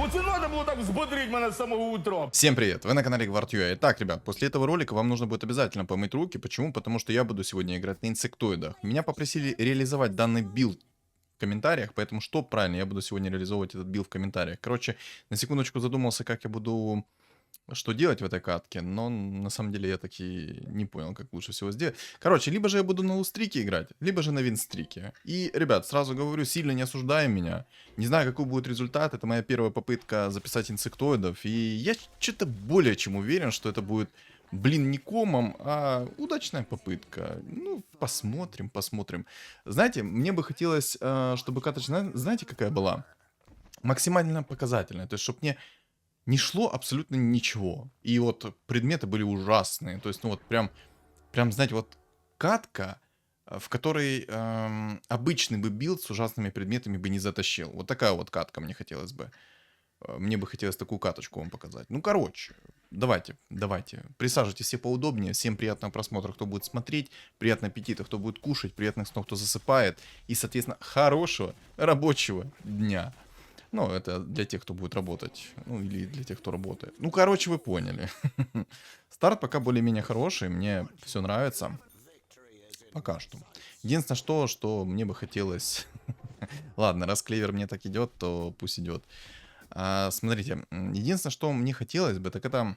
Оце надо було так взбодрить мене з самого утра. Всем привет, вы на канале Гвардиюэ. Итак, ребят, после этого ролика вам нужно будет обязательно помыть руки. Почему? Потому что я буду сегодня играть на инсектоидах. Меня попросили реализовать данный билд в комментариях, поэтому что правильно, я буду сегодня реализовывать этот билд в комментариях. Короче, на секундочку задумался, как я буду... Что делать в этой катке, но на самом деле я таки не понял, как лучше всего сделать. Короче, либо же я буду на лустрике играть, либо же на винстрике. И, ребят, сразу говорю, сильно не осуждаем меня. Не знаю, какой будет результат. Это моя первая попытка записать инсектоидов. И я что-то более чем уверен, что это будет, блин, не комом, а удачная попытка. Ну, посмотрим, посмотрим. Знаете, мне бы хотелось, чтобы каточка, знаете, какая была? Максимально показательная. То есть, чтобы мне... не шло абсолютно ничего. И вот предметы были ужасные. То есть, ну вот прям, знаете, вот катка, в которой обычный бы билд с ужасными предметами бы не затащил. Вот такая вот катка мне хотелось бы. Мне бы хотелось такую каточку вам показать. Ну, короче, давайте. Присаживайтесь все поудобнее. Всем приятного просмотра, кто будет смотреть. Приятного аппетита, кто будет кушать. Приятных снов, кто засыпает. И, соответственно, хорошего рабочего дня. Ну, это для тех, кто будет работать. Ну, или для тех, кто работает. Ну, короче, вы поняли. Старт пока более-менее хороший. Мне все нравится. Пока что. Единственное, что мне бы хотелось... Ладно, раз клевер мне так идет, то пусть идет. Смотрите, единственное, что мне хотелось бы, так это...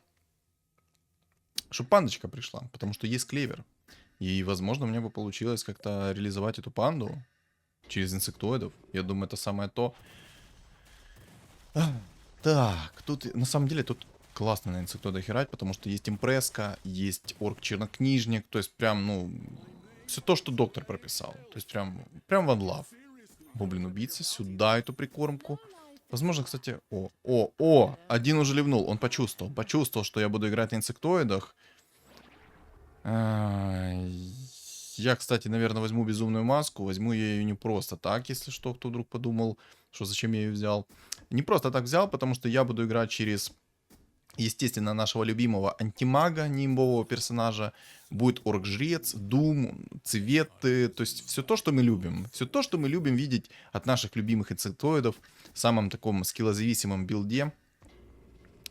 чтобы пандочка пришла. Потому что есть клевер. И, возможно, мне бы получилось как-то реализовать эту панду через инсектоидов. Я думаю, это самое то... Так, тут на самом деле тут классно на инсектоидах играть, потому что есть импреска, есть орк-чернокнижник, то есть прям, ну, все то, что доктор прописал. То есть прям one love. Гоблин-убийца, сюда эту прикормку. Возможно, кстати, один уже ливнул, он почувствовал, что я буду играть на инсектоидах. Я, кстати, наверное, возьму безумную маску. Возьму я ее не просто так, если что, кто вдруг подумал, что зачем я ее взял. Не просто так взял, потому что я буду играть через, естественно, нашего любимого антимага, неимбового персонажа. Будет орк-жрец, дум, цветы, то есть все то, что мы любим. Все то, что мы любим видеть от наших любимых инсектоидов в самом таком скиллозависимом билде.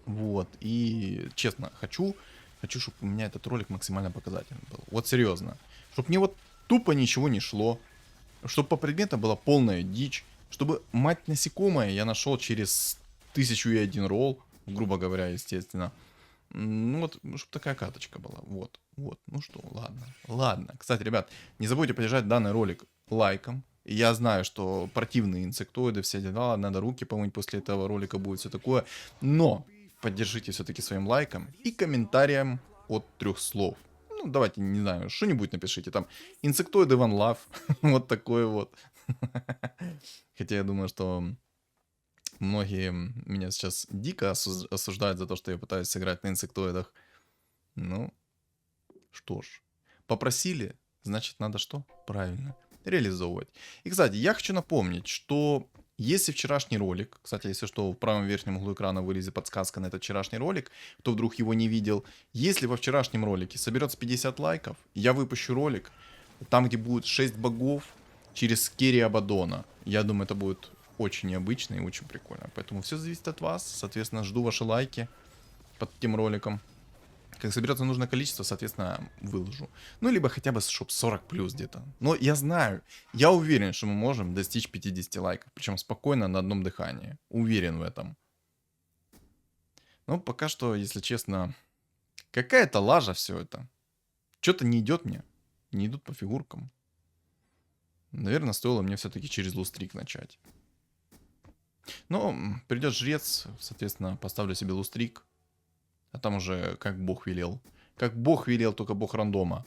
Вот, и честно, хочу, чтобы у меня этот ролик максимально показательный был. Вот серьезно. Чтобы мне вот тупо ничего не шло. Чтобы по предметам была полная дичь. Чтобы мать насекомая я нашел через 1001 ролл. Грубо говоря, естественно. Ну вот, чтобы такая каточка была. Вот. Ну что, ладно. Кстати, ребят, не забудьте поддержать данный ролик лайком. Я знаю, что противные инсектоиды, все дела, надо руки помыть после этого ролика, будет все такое. Но поддержите все-таки своим лайком и комментарием от 3 слов. Ну, давайте, не знаю, что-нибудь напишите. Там, инсектоиды one love. Вот такое вот. Хотя я думаю, что многие меня сейчас дико осуждают за то, что я пытаюсь сыграть на инсектоидах. Ну, что ж. Попросили, значит, надо что? Правильно. Реализовывать. И, кстати, я хочу напомнить, что если вчерашний ролик, кстати, если что, в правом верхнем углу экрана вылезет подсказка на этот вчерашний ролик, кто вдруг его не видел, если во вчерашнем ролике соберется 50 лайков, я выпущу ролик, там, где будет 6 богов, через керри Абадона. Я думаю, это будет очень необычно и очень прикольно. Поэтому все зависит от вас. Соответственно, жду ваши лайки под этим роликом. Как соберется нужное количество, соответственно, выложу. Ну, либо хотя бы, чтобы 40 плюс где-то. Но я знаю, я уверен, что мы можем достичь 50 лайков. Причем спокойно, на одном дыхании. Уверен в этом. Но пока что, если честно, какая-то лажа все это. Что-то не идет мне. Не идут по фигуркам. Наверное, стоило мне все-таки через лустрик начать. Но придет жрец, соответственно, поставлю себе лустрик. А там уже как бог велел. Как бог велел, только бог рандома.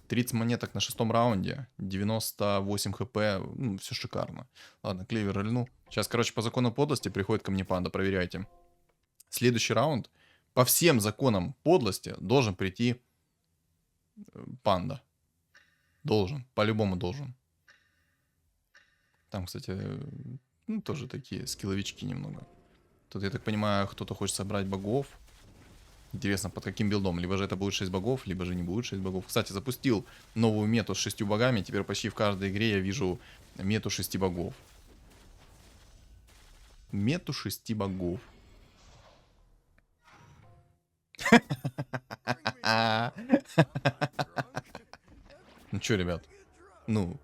30 монеток на 6 раунде. 98 хп. Ну, все шикарно. Ладно, клевер рыльну. Сейчас, короче, по закону подлости приходит ко мне панда. Проверяйте. Следующий раунд. По всем законам подлости должен прийти панда. Должен. По-любому должен. Там, кстати, ну, тоже такие скилловички немного. Тут, я так понимаю, кто-то хочет собрать богов. Интересно, под каким билдом? Либо же это будет 6 богов, либо же не будет 6 богов. Кстати, запустил новую мету с 6 богами. Теперь почти в каждой игре я вижу мету 6 богов. Мету 6 богов. Ну чё, ребят? Ну.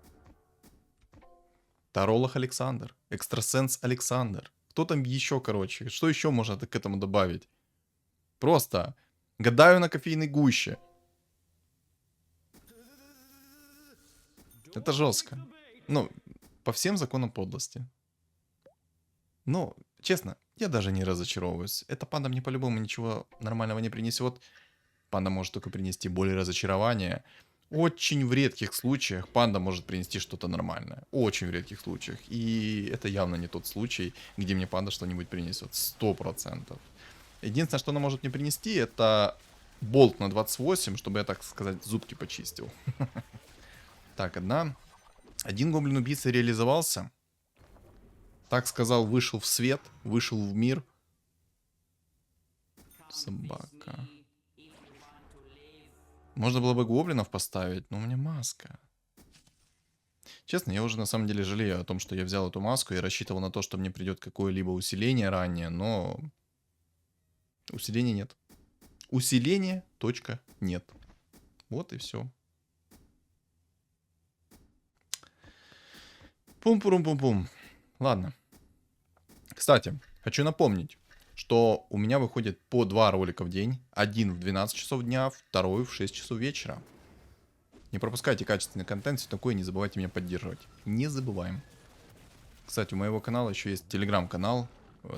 Таролог Александр. Экстрасенс Александр. Кто там еще, короче? Что еще можно к этому добавить? Просто гадаю на кофейной гуще. Это жестко. Ну, по всем законам подлости. Но, честно, я даже не разочаровываюсь. Эта панда мне по-любому ничего нормального не принесет. Панда может только принести боль и разочарование. Очень в редких случаях панда может принести что-то нормальное. Очень в редких случаях. И это явно не тот случай, где мне панда что-нибудь принесет. 100%. Единственное, что она может мне принести, это болт на 28, чтобы я, так сказать, зубки почистил. Так, один гоблин-убийца реализовался. Так сказал, вышел в свет, вышел в мир. Собака. Можно было бы гоблинов поставить, но у меня маска. Честно, я уже на самом деле жалею о том, что я взял эту маску и рассчитывал на то, что мне придет какое-либо усиление ранее, но усиления нет. Усиление, точка, нет. Вот и все. Пум-пум-пум-пум. Ладно. Кстати, хочу напомнить, что у меня выходит по 2 ролика в день. Один в 12 часов дня, второй в 6 часов вечера. Не пропускайте качественный контент, все такое, не забывайте меня поддерживать. Не забываем. Кстати, у моего канала еще есть телеграм-канал.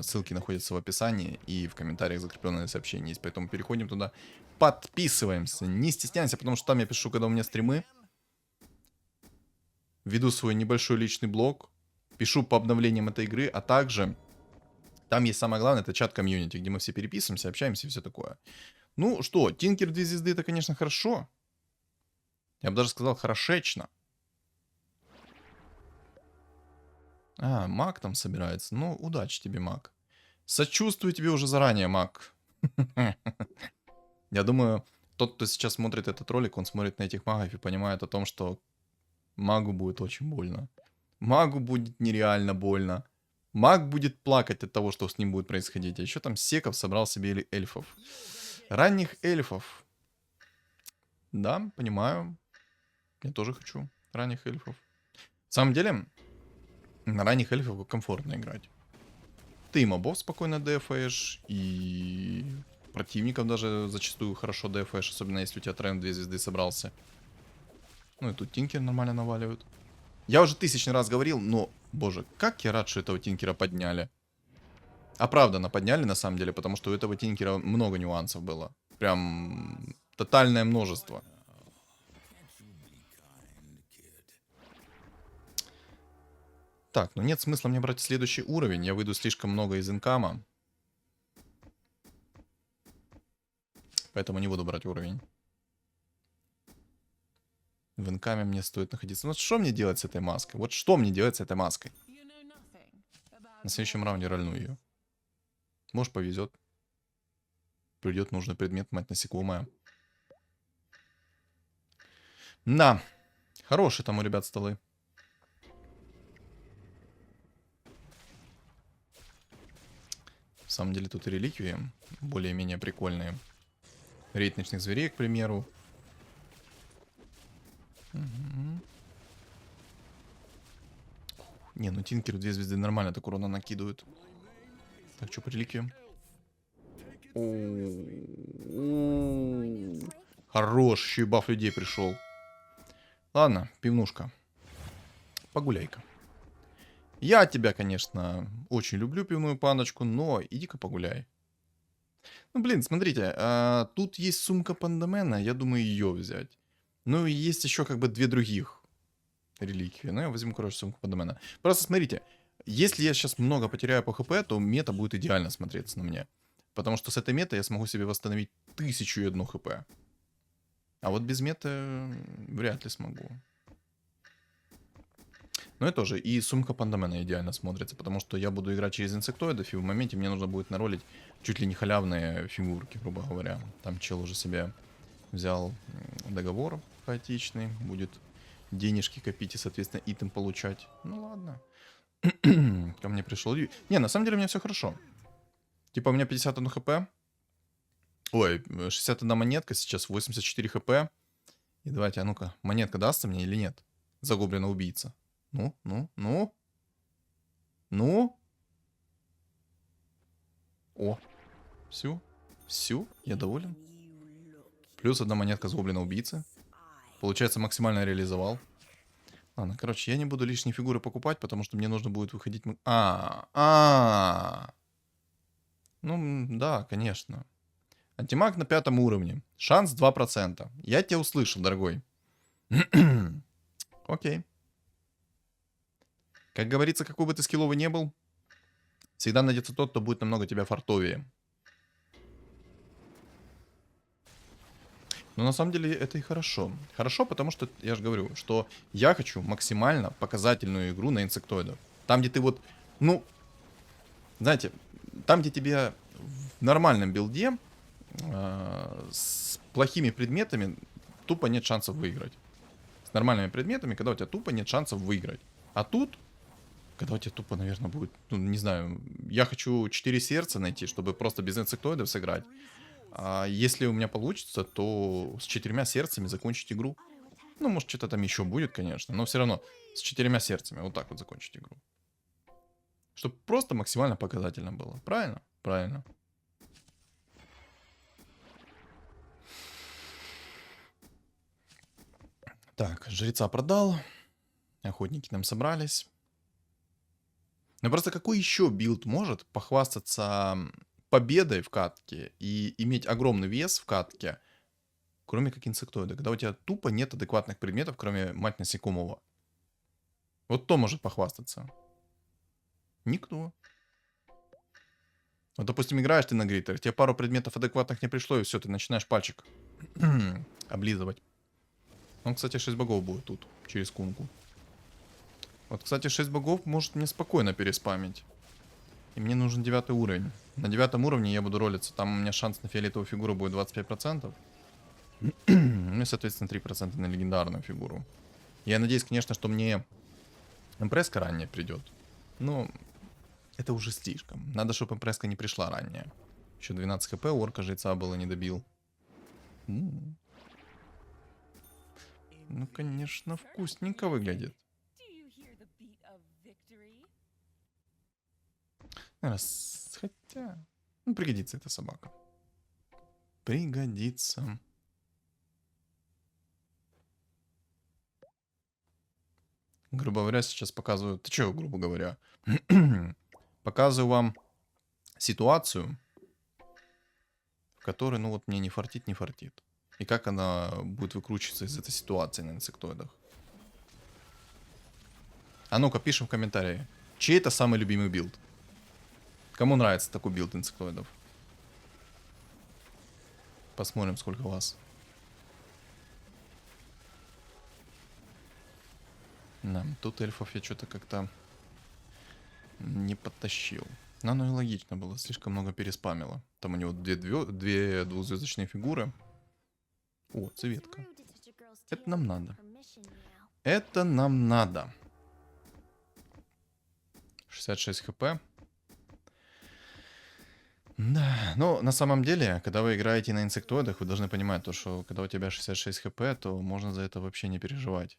Ссылки находятся в описании и в комментариях закрепленное сообщение есть. Поэтому переходим туда, подписываемся. Не стесняйся, потому что там я пишу, когда у меня стримы. Веду свой небольшой личный блог. Пишу по обновлениям этой игры, а также там есть самое главное, это чат комьюнити, где мы все переписываемся, общаемся и все такое. Ну что, Тинкер 2 звезды это, конечно, хорошо. Я бы даже сказал, хорошечно. А, маг там собирается. Ну, удачи тебе, маг. Сочувствую тебе уже заранее, маг. Я думаю, тот, кто сейчас смотрит этот ролик, он смотрит на этих магов и понимает о том, что магу будет очень больно. Магу будет нереально больно. Маг будет плакать от того, что с ним будет происходить. А еще там Секов собрал себе эльфов. Ранних эльфов. Да, понимаю. Я тоже хочу ранних эльфов. На самом деле, на ранних эльфов комфортно играть. Ты и мобов спокойно дефаешь, и противников даже зачастую хорошо дефаешь, особенно если у тебя тренд 2 звезды собрался. Ну и тут Тинкер нормально наваливают. Я уже 1000 раз говорил, но, боже, как я рад, что этого Тинкера подняли. Оправданно подняли, на самом деле, потому что у этого Тинкера много нюансов было. Прям тотальное множество. Так, ну нет смысла мне брать следующий уровень. Я выйду слишком много из инкама. Поэтому не буду брать уровень. В инкаме мне стоит находиться. Ну что мне делать с этой маской? Вот что мне делать с этой маской? На следующем раунде рольну ее. Может, повезет. Придет нужный предмет, мать насекомая. На. Хорошие там у ребят столы. В самом деле тут и реликвии более-менее прикольные. Рейд ночных зверей, к примеру. Угу. Не, ну Тинкеру 2 звезды нормально так урона накидывают. Так, что по реликвиям? Хорош, еще и баф людей пришел. Ладно, пивнушка. Погуляй-ка. Я тебя, конечно, очень люблю, пивную паночку, но иди-ка погуляй. Ну, блин, смотрите, тут есть сумка Пандамена, я думаю ее взять. Ну, и есть еще как бы 2 других реликвии. Ну, я возьму, короче, сумку Пандамена. Просто смотрите, если я сейчас много потеряю по хп, то мета будет идеально смотреться на мне. Потому что с этой метой я смогу себе восстановить 1001 хп. А вот без меты вряд ли смогу. Но это тоже. И сумка Пандамена идеально смотрится, потому что я буду играть через инсектоидов, и в моменте мне нужно будет наролить чуть ли не халявные фигурки, грубо говоря. Там чел уже себе взял договор хаотичный, будет денежки копить и, соответственно, итем получать. Ну ладно. Ко мне пришел... Не, на самом деле у меня все хорошо. Типа у меня 51 хп. Ой, 61 монетка, сейчас 84 хп. И давайте, а ну-ка, монетка дастся мне или нет? Загублена убийца. Ну, ну, ну. Ну. О, всю, я доволен. Плюс одна монетка загублена убийцы. Получается, максимально реализовал. Ладно, короче, я не буду лишние фигуры покупать, потому что мне нужно будет выходить... Ну, да, конечно. Антимаг на 5 уровне. Шанс 2%. Я тебя услышал, дорогой. Окей. Как говорится, какой бы ты скилловый не был, всегда найдется тот, кто будет намного тебя фартовее. Но на самом деле это и хорошо. Хорошо, потому что, я же говорю, что я хочу максимально показательную игру на инсектоидах. Там, где ты вот, ну, знаете, там, где тебе в нормальном билде с плохими предметами тупо нет шансов выиграть. С нормальными предметами, когда у тебя тупо нет шансов выиграть. А тут, когда у тебя тупо, наверное, будет, ну, не знаю, я хочу 4 сердца найти, чтобы просто без инсектоидов сыграть. А если у меня получится, то с 4 сердцами закончить игру. Ну, может, что-то там еще будет, конечно, но все равно с 4 сердцами вот так вот закончить игру. Чтобы просто максимально показательно было. Правильно? Правильно. Так, жреца продал. Охотники нам собрались. Но просто какой еще билд может похвастаться победой в катке и иметь огромный вес в катке, кроме как инсектоида, когда у тебя тупо нет адекватных предметов, кроме мать насекомого? Вот кто может похвастаться? Никто. Вот, допустим, играешь ты на гриттерах, тебе пару предметов адекватных не пришло, и все, ты начинаешь пальчик облизывать. Он, кстати, 6 богов будет тут, через кунку. Вот, кстати, 6 богов может мне спокойно переспамить. И мне нужен 9 уровень. На 9 уровне я буду ролиться. Там у меня шанс на фиолетовую фигуру будет 25%. Ну и, соответственно, 3% на легендарную фигуру. Я надеюсь, конечно, что мне импресска ранее придет. Но это уже слишком. Надо, чтобы импресска не пришла ранее. Еще 12 хп, орка жреца было не добил. Ну, конечно, вкусненько выглядит. Раз, хотя... Ну, пригодится эта собака. Пригодится. Грубо говоря, сейчас показываю... Ты чего, грубо говоря? Показываю вам ситуацию, в которой, ну вот, мне не фартит, не фартит. И как она будет выкручиваться из этой ситуации на инсектоидах. А ну-ка, пишем в комментарии. Чей это самый любимый билд? Кому нравится такой билд инсектоидов? Посмотрим, сколько вас. Да, тут эльфов я что-то как-то не подтащил. Но оно и логично было, слишком много переспамило. Там у него две двухзвездочные фигуры. О, цветка. Это нам надо. Это нам надо. 66 хп. Да, но на самом деле, когда вы играете на инсектоидах, вы должны понимать то, что когда у тебя 66 хп, то можно за это вообще не переживать.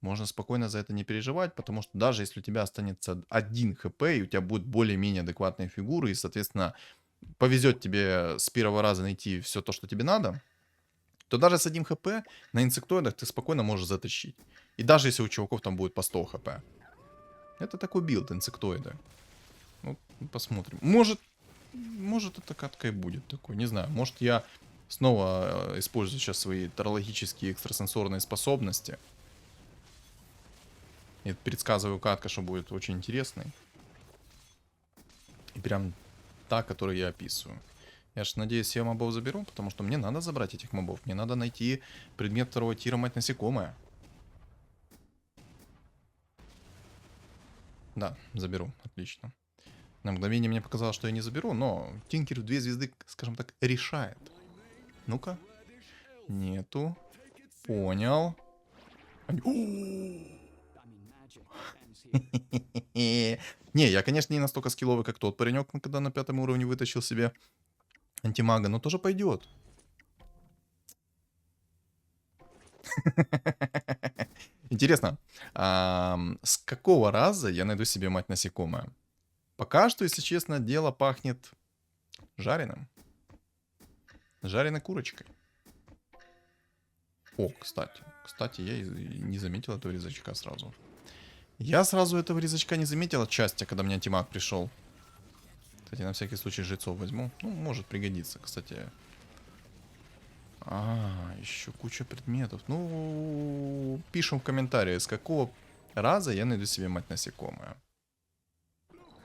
Можно спокойно за это не переживать, потому что даже если у тебя останется 1 хп, и у тебя будет более-менее адекватные фигуры, и, соответственно, повезет тебе с первого раза найти все то, что тебе надо, то даже с 1 хп на инсектоидах ты спокойно можешь затащить. И даже если у чуваков там будет по 100 хп. Это такой билд инсектоида. Ну, посмотрим. Может эта катка и будет такой, не знаю. Может я снова использую сейчас свои тарологические экстрасенсорные способности. И предсказываю катка, что будет очень интересной. И прям та, которую я описываю. Я ж надеюсь, я мобов заберу, потому что мне надо забрать этих мобов. Мне надо найти предмет 2 тира, мать насекомая. Да, заберу, отлично. На мгновение мне показалось, что я не заберу, но Тинкер в 2 звезды, скажем так, решает. Ну-ка. Нету. Понял. Не, я, конечно, не настолько скилловый, как тот паренек, когда на 5 уровне вытащил себе антимага, но тоже пойдет. Интересно, с какого раза я найду себе мать насекомое? Пока что, если честно, дело пахнет жареным. Жареной курочкой. О, кстати, я и не заметил этого резачка сразу. Я сразу этого резачка не заметил от счастья, когда мне антимаг пришел. Кстати, на всякий случай жрецов возьму. Ну, может пригодиться, кстати. Еще куча предметов. Ну, пишем в комментарии, с какого раза я найду себе мать насекомое.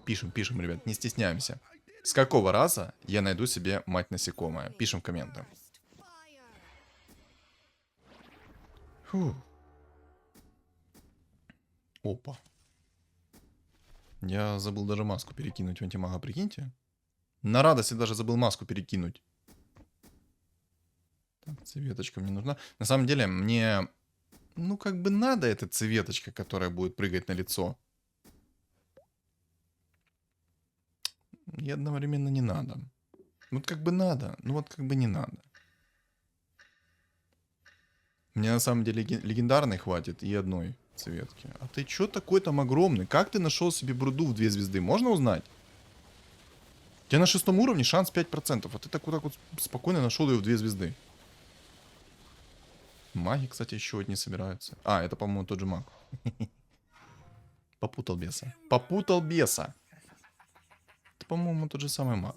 Пишем, ребят, не стесняемся. С какого раза я найду себе мать насекомое? Пишем в комменты. Фу. Опа. Я забыл даже маску перекинуть в антимага, прикиньте. На радости даже забыл маску перекинуть. Так, цветочка мне нужна. На самом деле, мне, ну, как бы надо эта цветочка, которая будет прыгать на лицо. И одновременно не надо. Вот как бы надо, ну вот как бы не надо. Мне на самом деле легендарной хватит и одной цветки. А ты чё такой там огромный? Как ты нашел себе бруду в 2 звезды? Можно узнать? У тебя на 6 уровне шанс 5%, а ты так вот спокойно нашел ее в 2 звезды. Маги, кстати, еще одни собираются. А, это, по-моему, тот же маг. Попутал беса. Попутал беса. Это, по-моему, тот же самый маг.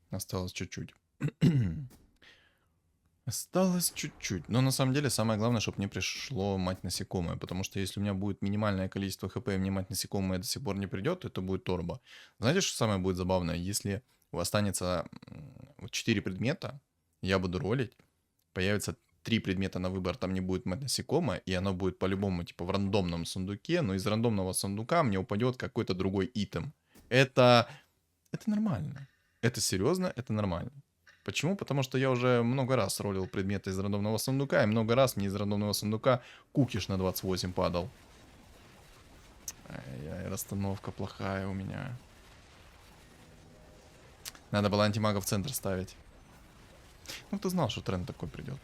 Осталось чуть-чуть. Осталось чуть-чуть. Но на самом деле самое главное, чтобы мне пришло мать насекомое. Потому что если у меня будет минимальное количество хп и мне мать насекомое до сих пор не придет, то это будет торба. Знаете, что самое будет забавное? Если останется 4 предмета, я буду ролить, появится 3 предмета на выбор, там не будет мать насекомое, и оно будет по-любому типа в рандомном сундуке, но из рандомного сундука мне упадет какой-то другой итем. Это нормально. Это серьезно, это нормально. Почему? Потому что я уже много раз ролил предметы из рандомного сундука, и много раз мне из рандомного сундука кукиш на 28 падал. Ай-яй, расстановка плохая у меня. Надо было антимага в центр ставить. Ну, ты знал, что тренд такой придет.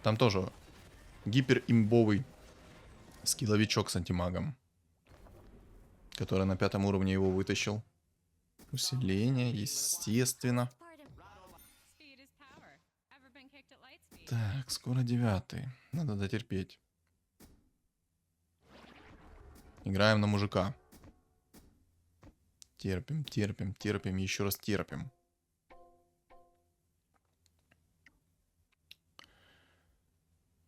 Там тоже гиперимбовый скилловичок с антимагом, который на 5 уровне его вытащил. Усиление, естественно. Так, скоро 9. Надо дотерпеть. Играем на мужика. Терпим, терпим, терпим, еще раз терпим.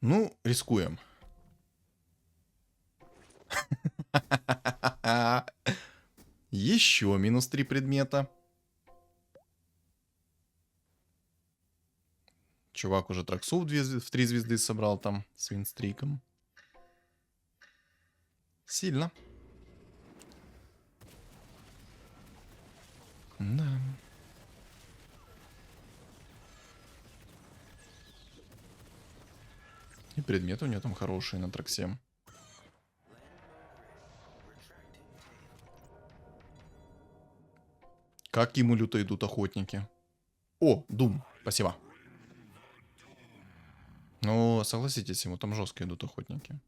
Ну, рискуем. Еще минус 3 предмета. Чувак уже Траксу в 3 звезды собрал там с винстриком. Сильно. Да. И предметы у него там хорошие на Траксе. Как ему люто идут охотники. О, Дум, спасибо. Ну, согласитесь, ему там жестко идут охотники.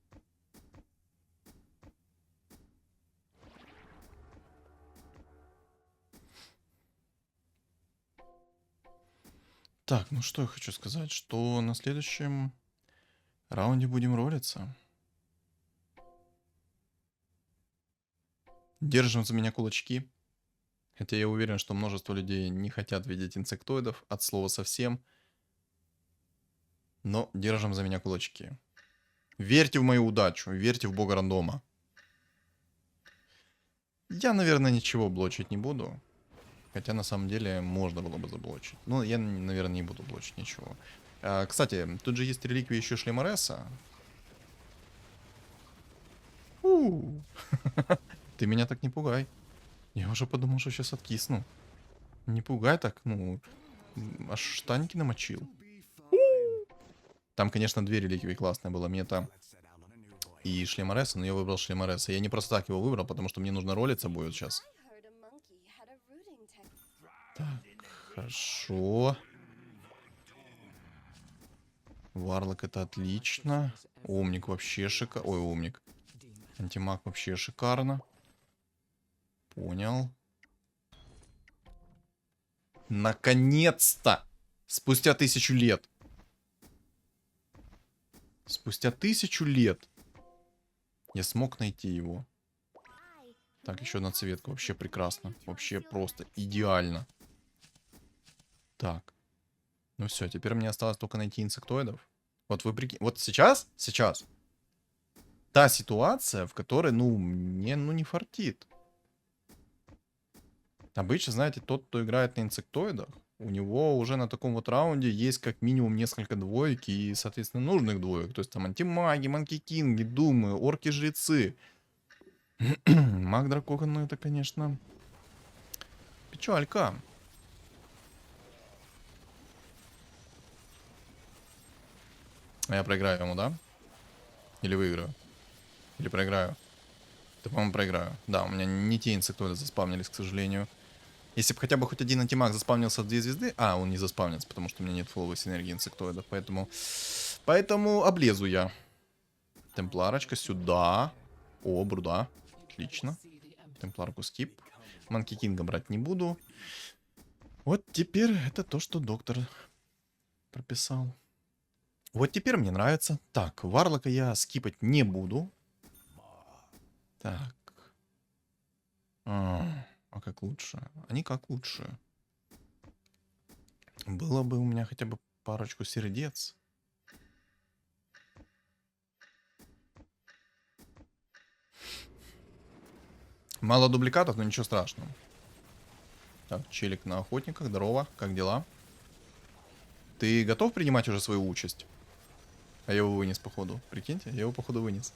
Так, ну что я хочу сказать, что на следующем раунде будем ролиться. Держим за меня кулачки. Хотя я уверен, что множество людей не хотят видеть инсектоидов от слова совсем. Но держим за меня кулачки. Верьте в мою удачу, верьте в бога рандома. Я, наверное, ничего блочить не буду. Хотя, на самом деле, можно было бы заблочить. Но я, наверное, не буду блочить ничего. Кстати, тут же есть реликвия еще Шлемареса. Ты меня так не пугай. Я уже подумал, что сейчас откисну. Не пугай так, ну... Аж штаники намочил. Там, конечно, две реликвии классная была. Мета и шлем Ареса, но я выбрал шлем Ареса. Я не просто так его выбрал, потому что мне нужно ролиться будет сейчас. Так, хорошо. Варлок это отлично. Омник вообще шикарно. Ой, Омник. Антимаг вообще шикарно. Понял. Наконец-то! Спустя 1000 лет. Спустя 1000 лет. Я смог найти его. Так, еще одна цветка. Вообще прекрасно. Вообще просто идеально. Так. Ну все, теперь мне осталось только найти инсектоидов. Вот вы прикинь... Вот сейчас, та ситуация, в которой, ну, мне, ну, не фартит. Обычно, знаете, тот, кто играет на инсектоидах, у него уже на таком вот раунде есть как минимум несколько двоек и, соответственно, нужных двоек. То есть там антимаги, манки-кинги, думы, орки-жрецы. Маг Дракокон, ну это, конечно, печалька. А я проиграю ему, да? Или выиграю? Или проиграю? Да, по-моему, проиграю. Да, у меня не те инсектоиды заспавнились, к сожалению. Если бы хотя бы хоть один антимаг заспавнился в 2 звезды... А, он не заспавнится, потому что у меня нет фуловой синергии инсектоидов, поэтому... Поэтому облезу я. Темпларочка сюда. О, бруда. Отлично. Темпларку скип. Манки Кинга брать не буду. Вот теперь это то, что доктор прописал. Вот теперь мне нравится. Так, Варлока я скипать не буду. Так. А как лучше? Они как лучше. Было бы у меня хотя бы парочку сердец. Мало дубликатов, но ничего страшного. Так, челик на охотниках. Здорово, как дела? Ты готов принимать уже свою участь? А я его вынес, походу. Прикиньте, я его, походу, вынес.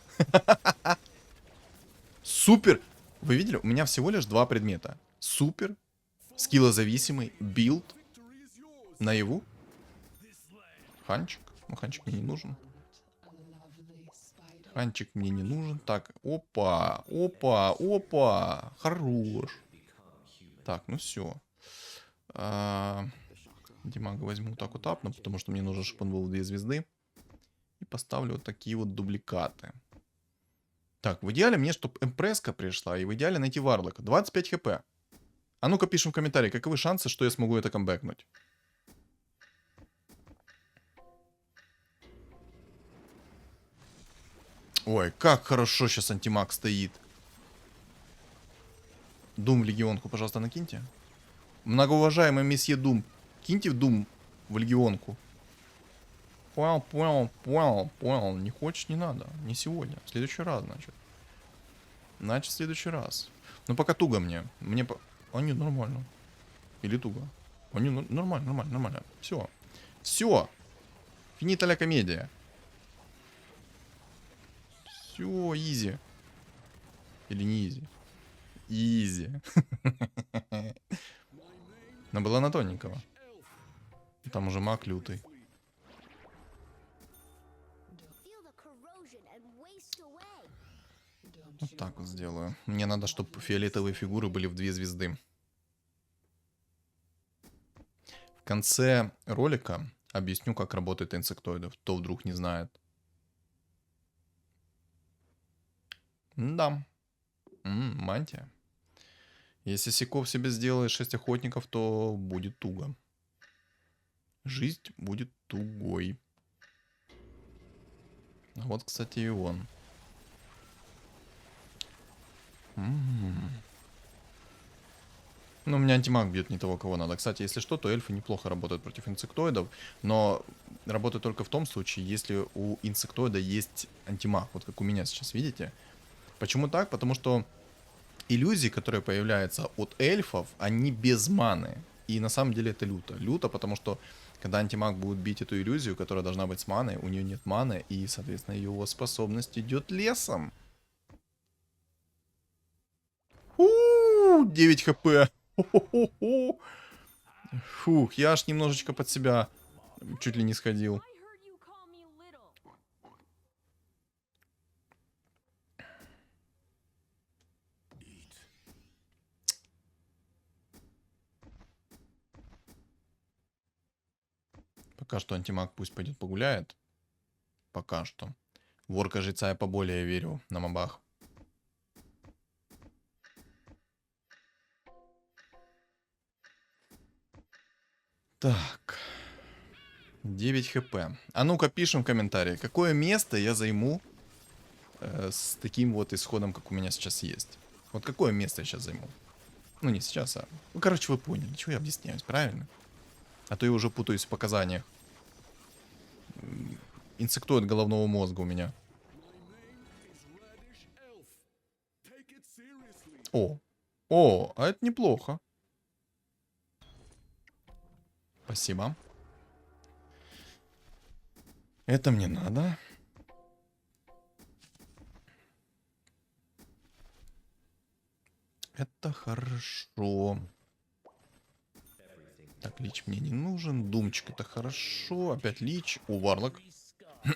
Супер! Вы видели? У меня всего лишь 2 предмета. Супер, скиллозависимый, билд, наяву. Ханчик. Ну, ханчик мне не нужен. Ханчик мне не нужен. Так, опа, опа, опа. Хорош. Так, ну все. Димага возьму так вот апну, потому что мне нужно, чтобы он был в 2 звезды. И поставлю вот такие вот дубликаты. Так, в идеале мне, чтобы эмпресска пришла, и в идеале найти Варлока. 25 хп. А ну-ка пишем в комментарии, каковы шансы, что я смогу это камбэкнуть. Ой, как хорошо сейчас антимаг стоит. Дум в легионку, пожалуйста, накиньте. Многоуважаемый месье Дум, киньте в Дум в легионку. Понял, понял, понял, понял. Не хочешь, не надо. Не сегодня. В следующий раз, значит. Значит, в следующий раз. Ну, пока туго мне. Мне по... А, нет, нормально. Или туго. А, не, нормально, нормально, нормально. Все. Все. Финита ля комедия. Все, изи. Или не изи? Изи. Но была на тоненького. Там уже маг лютый. Вот так вот сделаю. Мне надо, чтобы фиолетовые фигуры были в 2 звезды. В конце ролика объясню, как работает инсектоидов. Кто вдруг не знает. Да. Мантия. Если Сиков себе сделает 6 охотников, то будет туго. Жизнь будет тугой. А вот, кстати, и он. Ну, у меня антимаг бьет не того, кого надо. Кстати, если что, то эльфы неплохо работают против инсектоидов, но работают только в том случае, если у инсектоида есть антимаг, вот как у меня сейчас, видите? Почему так? Потому что иллюзии, которые появляются от эльфов, они без маны. И на самом деле это люто. Люто, потому что когда антимаг будет бить эту иллюзию, которая должна быть с маной, у нее нет маны, и, соответственно, его способность идет лесом. 9 хп. Фух, я аж немножечко под себя чуть ли не сходил. Пока что антимаг пусть пойдет погуляет. Пока что. Ворка жреца я поболее верю на мобах. Так. 9 хп. А ну-ка пишем в комментарии, какое место я займу с таким вот исходом, как у меня сейчас есть. Вот какое место я сейчас займу. Ну не сейчас, а... Ну короче, вы поняли, чего я объясняюсь, правильно? А то я уже путаюсь в показаниях. Инсектоид головного мозга у меня. О, а это неплохо. Спасибо. Это мне надо. Это хорошо. Так, лич мне не нужен. Думчик это хорошо. Опять лич. О, варлок.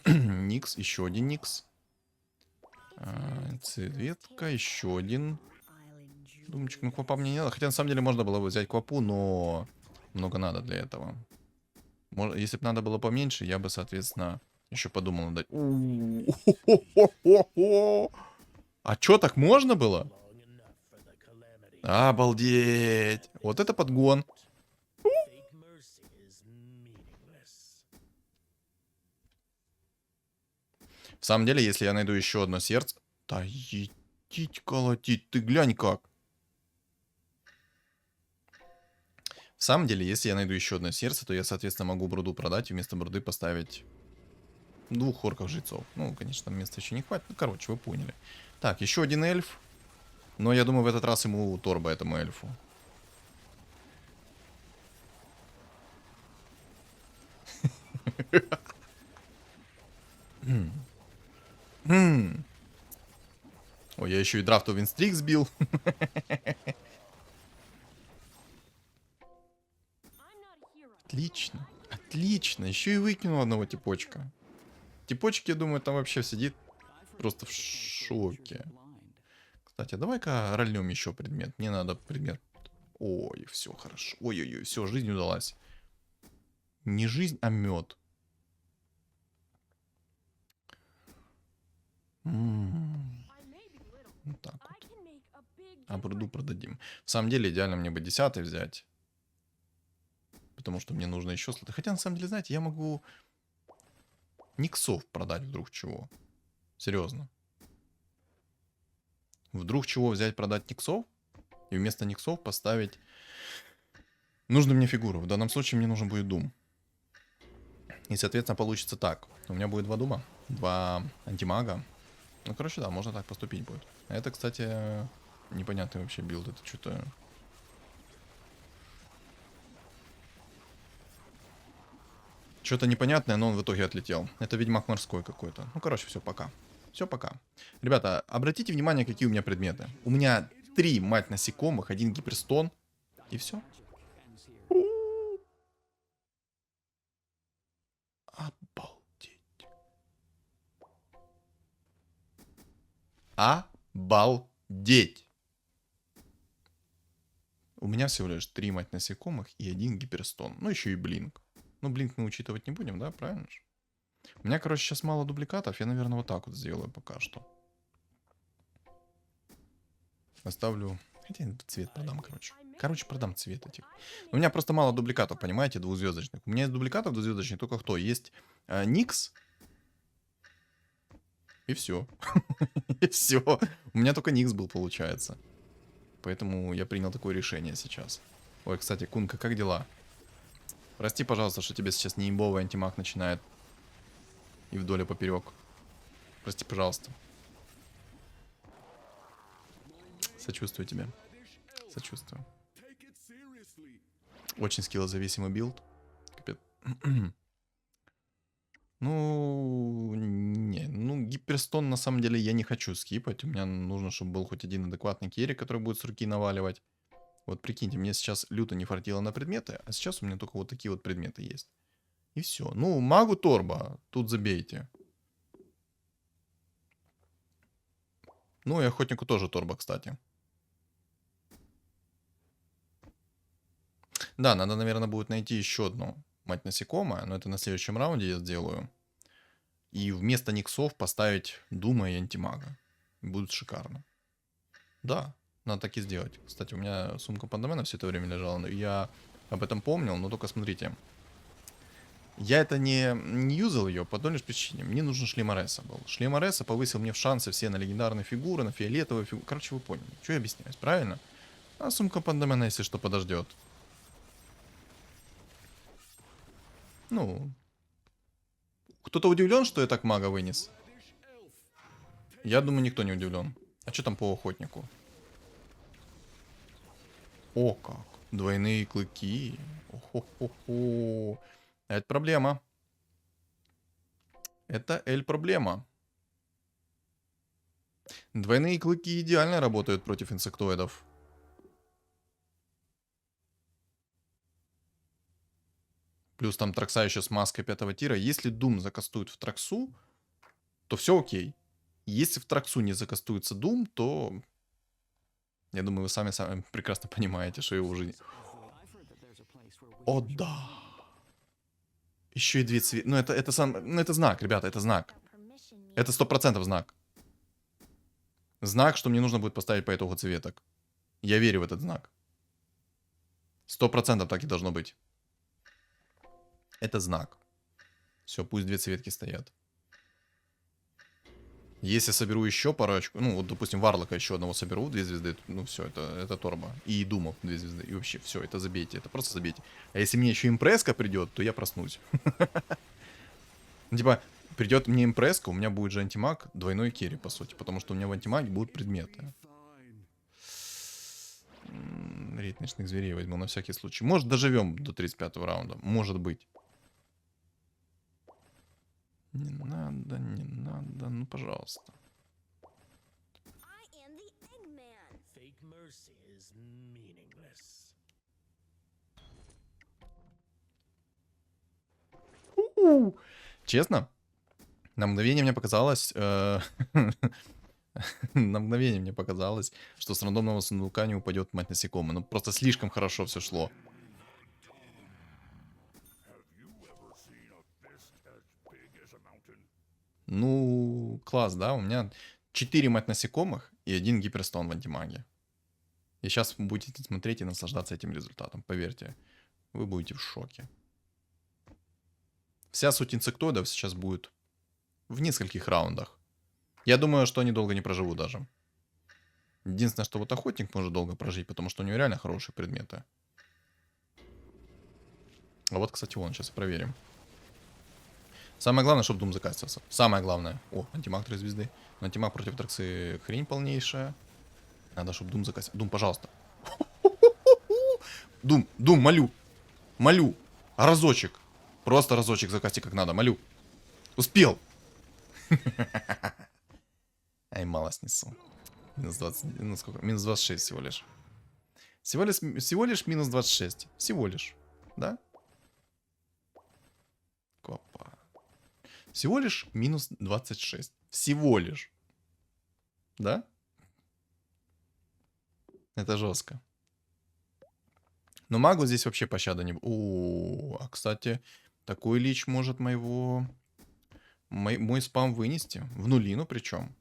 Никс, еще один никс. Цветка, еще один. Думчик, ну квапа мне не надо. Хотя на самом деле можно было бы взять квапу, но много надо для этого. Если бы надо было поменьше, я бы, соответственно, еще подумал дать. А чё, так можно было? Обалдеть. Вот это подгон. В самом деле, если я найду еще одно сердце... Да етить колотить, ты глянь как. В самом деле, если я найду еще одно сердце, то я, соответственно, могу бруду продать и вместо бруды поставить 2 орков жрецов. Ну, конечно, места еще не хватит. Ну, короче, вы поняли. Так, еще один эльф. Но я думаю, в этот раз ему торба, этому эльфу. Ой, я еще и драфту винстрик сбил. Отлично. Отлично. Еще и выкинул одного типочка. Типочек, я думаю, там вообще сидит просто в шоке. Кстати, давай-ка рольнем еще предмет. Мне надо предмет. Ой, все хорошо. Ой-ой-ой, все, жизнь удалась. Не жизнь, а мед. Вот так вот. А бруду продадим. В самом деле, идеально мне бы 10 взять. Потому что мне нужно еще слоты. Хотя, на самом деле, знаете, я могу никсов продать вдруг чего. Серьезно. Вдруг чего взять, продать никсов. И вместо никсов поставить нужную мне фигуру. В данном случае мне нужен будет дум. И, соответственно, получится так. У меня будет 2 дума. 2 антимага. Ну, короче, да, можно так поступить будет. А это, кстати, непонятный вообще билд. Это что-то... Что-то непонятное, но он в итоге отлетел. Это ведьмак морской какой-то. Ну, короче, все, пока. Все, пока. Ребята, обратите внимание, какие у меня предметы. У меня 3, мать, насекомых, 1 гиперстон. И все. Обалдеть. Обалдеть. У меня всего лишь 3, мать, насекомых и 1 гиперстон. Ну, еще и блинк. Ну, блинк мы учитывать не будем, да? Правильно же? У меня, короче, сейчас мало дубликатов. Я, наверное, вот так вот сделаю пока что. Оставлю... Хотя цвет продам, короче. Короче, продам цвет этих. У меня просто мало дубликатов, понимаете, 2-звездочных. У меня из дубликатов 2-звездочных только кто? Есть Никс. И все. И все. У меня только Никс был, получается. Поэтому я принял такое решение сейчас. Ой, кстати, Кунка, как дела? Прости, пожалуйста, что тебе сейчас неимбовый антимаг начинает и вдоль и поперек. Прости, пожалуйста. Сочувствую тебе. Сочувствую. Очень скиллозависимый билд. Капец. Ну, не, ну, гиперстон на самом деле я не хочу скипать. У меня нужно, чтобы был хоть один адекватный керри, который будет с руки наваливать. Вот прикиньте, мне сейчас люто не фартило на предметы, а сейчас у меня только вот такие вот предметы есть. И все. Ну, магу торба, тут забейте. Ну, и охотнику тоже торба, кстати. Да, надо, наверное, будет найти еще одну мать насекомое, но это на следующем раунде я сделаю. И вместо Никсов поставить Дума и Антимага. Будет шикарно. Да, надо так и сделать. Кстати, у меня сумка Пандамена все это время лежала, но я об этом помнил, но только смотрите. Я это не юзал ее по той лишь причине. Мне нужен шлем Ареса был. Шлем Ареса повысил мне в шансы все на легендарные фигуры, на фиолетовые фигуры. Короче, вы поняли. Что я объясняюсь, правильно? А сумка Пандамена, если что, подождет. Ну, кто-то удивлен, что я так мага вынес? Я думаю, никто не удивлен. А что там по охотнику? О, как. Двойные клыки. О-хо-хо-хо. Это проблема. Это проблема. Двойные клыки идеально работают против инсектоидов. Плюс там Тракса еще с маской 5-го тира. Если Дум закастует в Траксу, то все окей. Если в Траксу не закастуется Дум, то... Я думаю, вы сами прекрасно понимаете, что его уже... О, да. Еще и 2 цвета. Ну, это знак, ребята, это знак. Это 100% знак. Знак, что мне нужно будет поставить по итогу цветок. Я верю в этот знак. 100% так и должно быть. Это знак. Все, пусть 2 цветки стоят. Если соберу еще парочку, ну, вот, допустим, Варлока еще одного соберу, 2 звезды, ну, все, это торба. И Думов 2 звезды. И вообще, все, это забейте, это просто забейте. А если мне еще импресска придет, то я проснусь. Ну, типа, придет мне импресска, у меня будет же антимаг, двойной керри, по сути. Потому что у меня в антимаге будут предметы. Рейд ночных зверей возьму на всякий случай. Может, доживем до 35-го раунда. Может быть. Не надо, не надо, ну пожалуйста. Честно, на мгновение мне показалось... На мгновение мне показалось, что с рандомного сундука не упадет мать насекомых. Ну просто слишком хорошо все шло. Ну, класс, да? У меня 4 мать насекомых и 1 гиперстон в антимаге. И сейчас вы будете смотреть и наслаждаться этим результатом. Поверьте, вы будете в шоке. Вся суть инсектоидов сейчас будет в нескольких раундах. Я думаю, что они долго не проживут даже. Единственное, что вот охотник может долго прожить, потому что у него реально хорошие предметы. А вот, кстати, вон, сейчас проверим. Самое главное, чтобы Дум закастился. Самое главное. О, антимаг 3 звезды. Но антимаг против Траксы хрень полнейшая. Надо, чтобы Дум закастился. Дум, пожалуйста. Дум, молю. Молю. Разочек. Просто разочек закасти как надо, молю. Успел. Ай, мало снесу. Минус 20, ну сколько? Минус 26 всего лишь. Всего лишь минус 26. Всего лишь. Да? Копа. Всего лишь минус 26. Всего лишь. Да? Это жестко. Но магу здесь вообще пощады не... О, а кстати, такой лич может моего... Мой спам вынести. В нулину причем.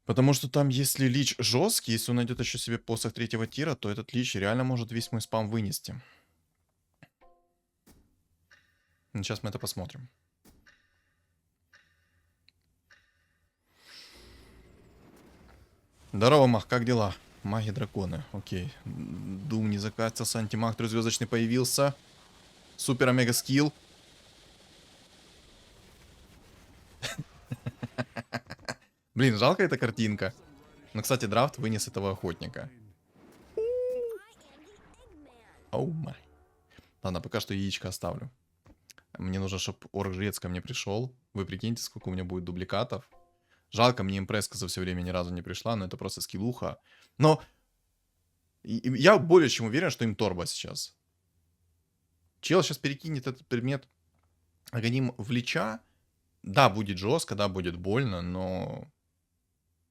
Потому что там, если лич жесткий, если он найдет еще себе посох 3-го тира, то этот лич реально может весь мой спам вынести. Но сейчас мы это посмотрим. Здорово, Мах, как дела? Маги-драконы, окей. Дум не закатился, антимаг 3-звездочный появился. Супер-омега-скилл. Блин, жалко эта картинка. Но, кстати, драфт вынес этого охотника. Оу май. Ладно, пока что яичко оставлю. Мне нужно, чтобы орк-жрец ко мне пришел. Вы прикиньте, сколько у меня будет дубликатов. Жалко, мне импресска за все время ни разу не пришла, но это просто скиллуха. Но я более чем уверен, что им торба сейчас. Чел сейчас перекинет этот предмет агоним в лича. Да, будет жестко, да, будет больно, но...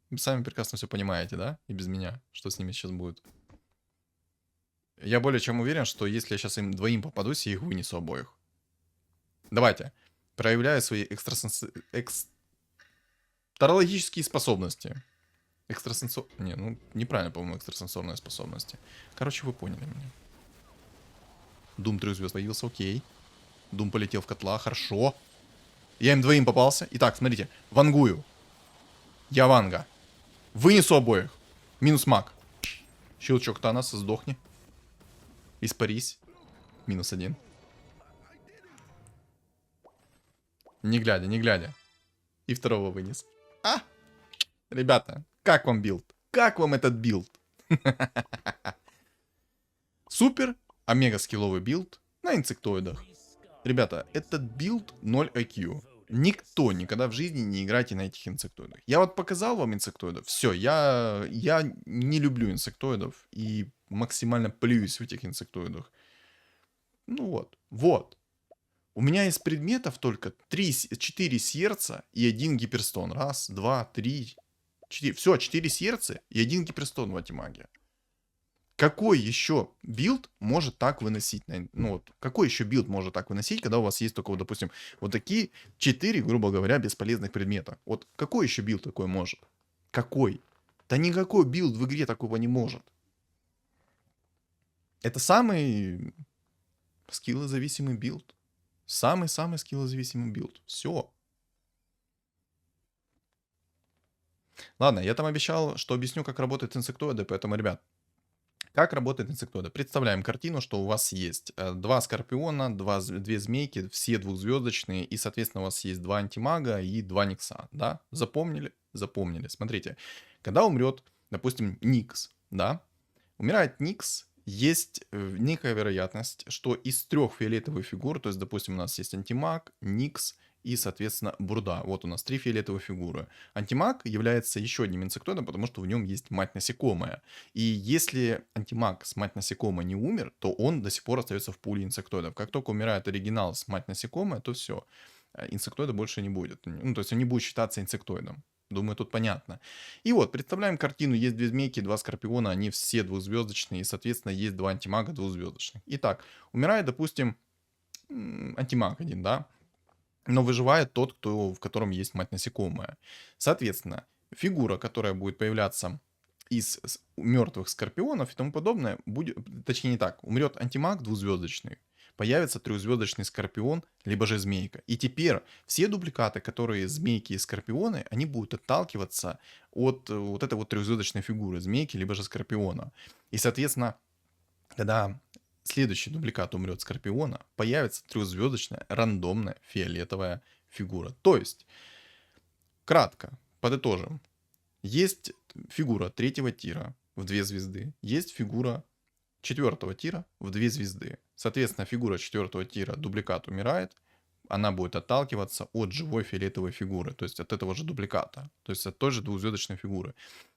Вы сами прекрасно все понимаете, да? И без меня, что с ними сейчас будет. Я более чем уверен, что если я сейчас им двоим попадусь, я их вынесу обоих. Давайте. Проявляю свои экстралогические способности. Не, ну, неправильно, по-моему, экстрасенсорные способности. Короче, вы поняли меня. Дум 3 звезд появился, окей. Дум полетел в котла, хорошо. Я им двоим попался. Итак, смотрите, вангую. Я ванга. Вынесу обоих. Минус маг. Щелчок Таноса, сдохни. Испарись. -1. Не глядя, не глядя. И второго вынес. А! Ребята, как вам билд? Как вам этот билд? Супер омега скилловый билд на инсектоидах. Ребята, этот билд 0 IQ. Никто никогда в жизни не играйте на этих инсектоидах. Я вот показал вам инсектоидов. Все, я не люблю инсектоидов и максимально плююсь в этих инсектоидах. Ну вот, вот. У меня из предметов только 4 сердца и 1 гиперстон. Раз, два, три, 4. Все, 4 сердца и 1 гиперстон в антимаге. Какой еще билд может так выносить? Ну вот, какой еще билд может так выносить, когда у вас есть только, вот, допустим, вот такие 4, грубо говоря, бесполезных предмета? Вот какой еще билд такой может? Какой? Да никакой билд в игре такого не может. Это самый скиллозависимый билд. Самый-самый скиллозависимый билд. Все. Ладно, я там обещал, что объясню, как работают инсектоиды, поэтому, ребят, как работает инсектоиды? Представляем картину, что у вас есть 2 скорпиона, 2 змейки, все двухзвездочные, и, соответственно, у вас есть 2 антимага и 2 никса, да? Запомнили? Запомнили. Смотрите, когда умрет, допустим, Никс, да? Умирает Никс, есть некая вероятность, что из 3 фиолетовых фигур, то есть, допустим, у нас есть антимаг, Никс и, соответственно, Бурда. Вот у нас 3 фиолетовые фигуры. Антимаг является еще одним инсектоидом, потому что в нем есть мать насекомая. И если антимаг с мать насекомой не умер, то он до сих пор остается в пуле инсектоидов. Как только умирает оригинал с мать насекомая, то все. Инсектоида больше не будет. Ну, то есть он не будет считаться инсектоидом. Думаю, тут понятно. И вот, представляем картину. Есть 2 змейки, 2 скорпиона, они все двухзвездочные, и, соответственно, есть 2 антимага двухзвездочных. Итак, умирает, допустим, антимаг один, да? Но выживает тот, в котором есть мать насекомая. Соответственно, фигура, которая будет появляться из мертвых скорпионов и тому подобное, будет, точнее не так, умрет антимаг двузвездочный, появится трехзвездочный скорпион, либо же змейка. И теперь все дубликаты, которые змейки и скорпионы, они будут отталкиваться от вот этой вот трехзвездочной фигуры, змейки, либо же скорпиона. И, соответственно, когда следующий дубликат умрет скорпиона, появится трехзвездочная рандомная фиолетовая фигура. То есть, кратко, подытожим. Есть фигура 3-го тира в 2 звезды, есть фигура 4-го тира в 2 звезды. Соответственно, фигура 4-го тира, дубликат умирает, она будет отталкиваться от живой фиолетовой фигуры, то есть от этого же дубликата, то есть от той же двухзвездочной фигуры.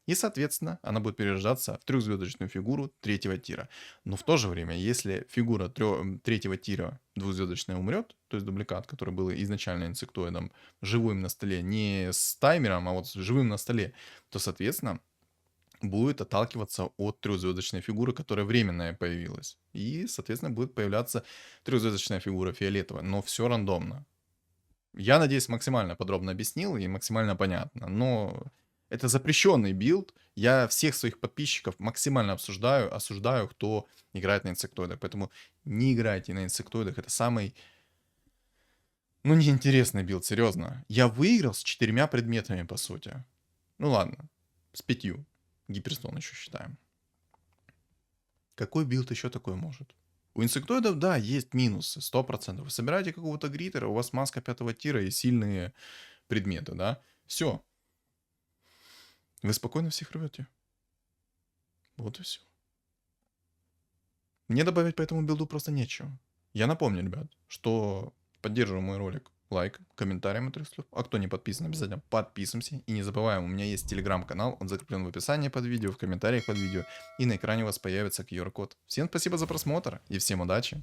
И, соответственно, она будет перерождаться в трехзвездочную фигуру 3-го тира. Но в то же время, если фигура 3-го тира двухзвездочная умрет, то есть дубликат, который был изначально инсектоидом, живым на столе, не с таймером, а вот живым на столе, то, соответственно, будет отталкиваться от трехзвездочной фигуры, которая временная появилась. И, соответственно, будет появляться трехзвездочная фигура фиолетовая, но все рандомно. Я надеюсь, максимально подробно объяснил и максимально понятно, но это запрещенный билд. Я всех своих подписчиков максимально осуждаю, кто играет на инсектоидах. Поэтому не играйте на инсектоидах. Это самый, ну, неинтересный билд, серьезно. Я выиграл с 4 предметами, по сути. Ну ладно, с 5. Гиперстон еще считаем. Какой билд еще такой может? У инсектоидов, да, есть минусы, 100%. Вы собираете какого-то гритера, у вас маска 5-го тира и сильные предметы, да? Все. Вы спокойно всех рвете. Вот и все. Мне добавить по этому билду просто нечего. Я напомню, ребят, что поддерживаю мой ролик лайком, комментарием от 3 слов. А кто не подписан, обязательно подписываемся. И не забываем, у меня есть телеграм-канал, он закреплен в описании под видео, в комментариях под видео. И на экране у вас появится QR-код. Всем спасибо за просмотр и всем удачи.